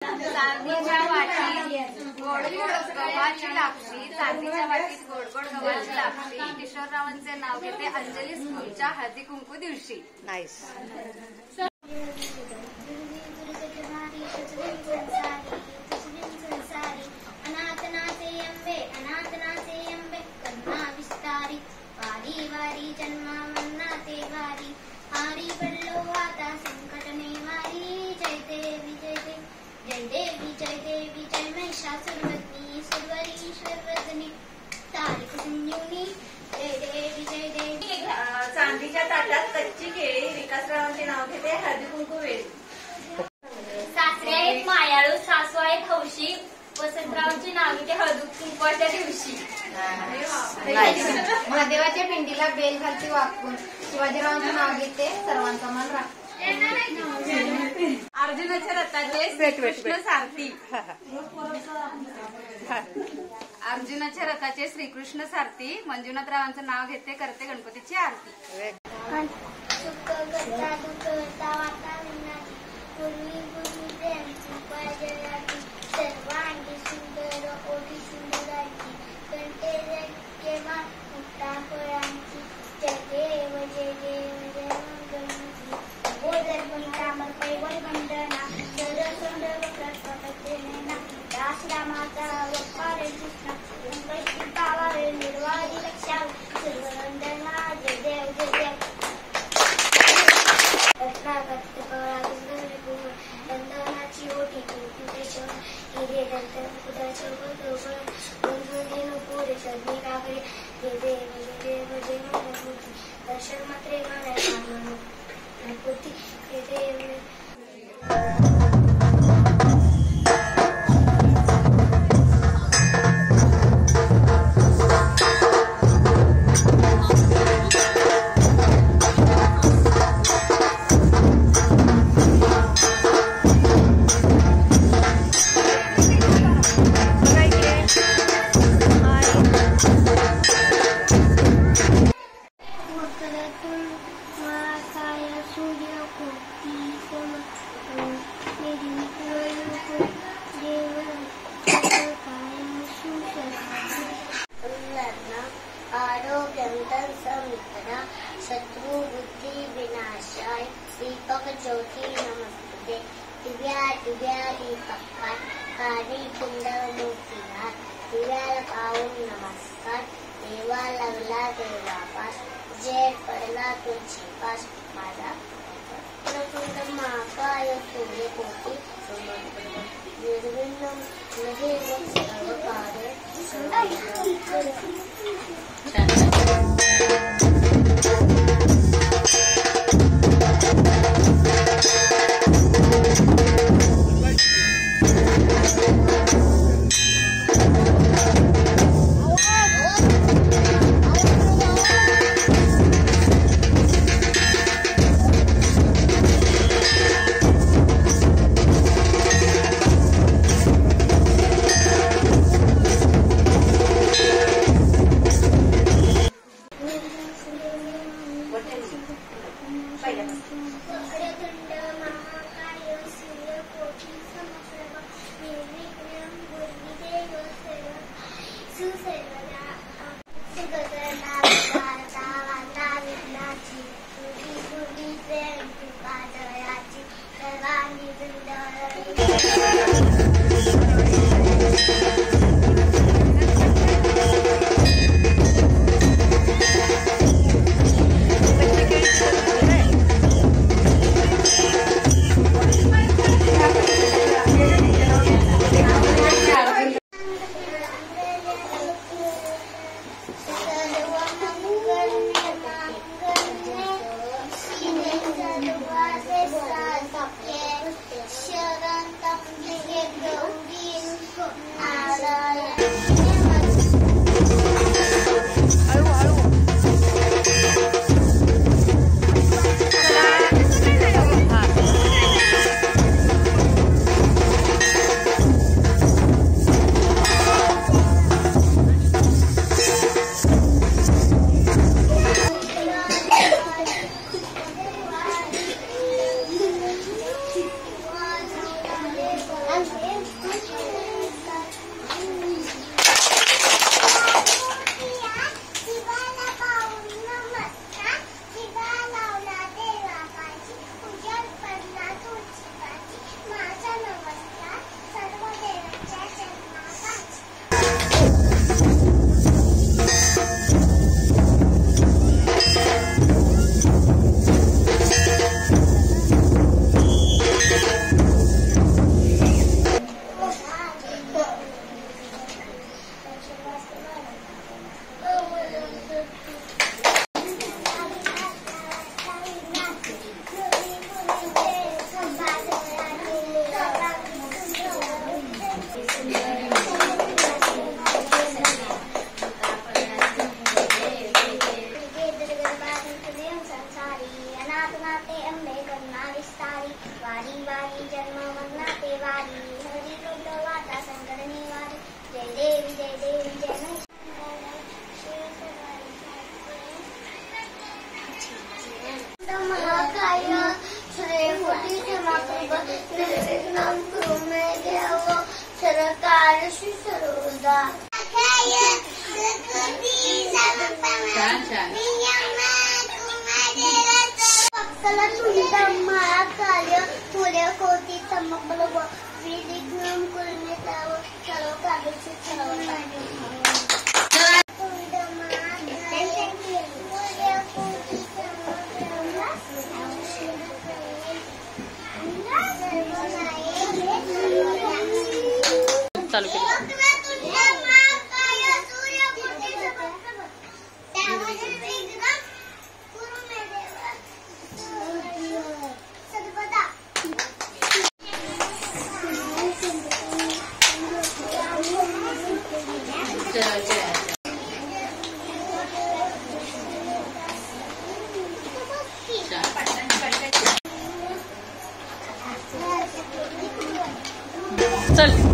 चांदीच्या वाटीत गोड गव्हाची लापशी, चांदीच्या वाटीत गोड गोड गव्हाची लापशी. किशोररावांचे नाव घेते अंजली स्कूलच्या हळदी कुंकू दिवशी. नाईस. वारी वारी जन्मा ते वारी हारी पडलो आता संकट वारी. जय देवी जय देवी जय देवी जय देवी जय महिषासुरवदनी सुरवरीश्वरवदनी तारिक संयुनी. जय देवी जय देवी. चांदीच्या ताटात कच्ची केळी. विकासरावांचे नाव घेते हळदी कुंकू वेळी. सासरे आहेत मायाळू, सासू आहेत हौशी. वसंतरावांची नाव घेते हळदी कुंकवाच्या दिवशी. महादेवाच्या पिंडीला बेल घालती वाकून. शिवाजीरावांचं नाव घेते सर्वांचा मन राख. अर्जुनाच्या रथाचे श्रीकृष्ण सारथी. अर्जुनाच्या रथाचे श्रीकृष्ण सारथी. मंजुनाथरावांचं नाव घेते करते गणपतीची आरती. सुख करता दुःख करता वाटा विनाची पूर्वी पूर्वी प्रेमची पाजराची सर्वांगी सुंदर ओढी सुंदराची कंठे केव्हा मुक्ता फळांची. जय देव जय देव जय मंगलमूर्ती. गोदर पंचामर पैवळ बंधना सरसोंड वक्रस्वतना दास रामाचा वपार कृष्ण मुंबईची पावावे निर्वादी लक्षा सर्ववंदना. जय देव जय देव. रत्नागत कवळा गुंडर वंदनाची ओठी कुंकुटेश्वर हिरे दंत मुकुटाचे गोदोबर गुंजुनी नुपुरे सदनी काकडे. जय देव जय देव जय मंगलमूर्ती. दर्शन मात्रे गणपती. जय देव. शत्रु बुद्धि विनाशाय दीपक ज्योति नमस्ते. दिव्या दिव्या दीपकात काळी कुंडल मोतीहार. दिव्याला पाहून नमस्कार. देवा लागला देवापास. जय पडला तुझीपास माझा. प्रकुंड महाकाय सूर्यकोटी समर्पण निर्विघ्नं महेव सर्वकार्य श्री सरोदा छान छान. भक्ताला तुझ्या माळा कार्य पुऱ्या कोटी समबल विधिघ्न कुर्मिताव सर्व कागदचे सर्व चालू केलं. चल.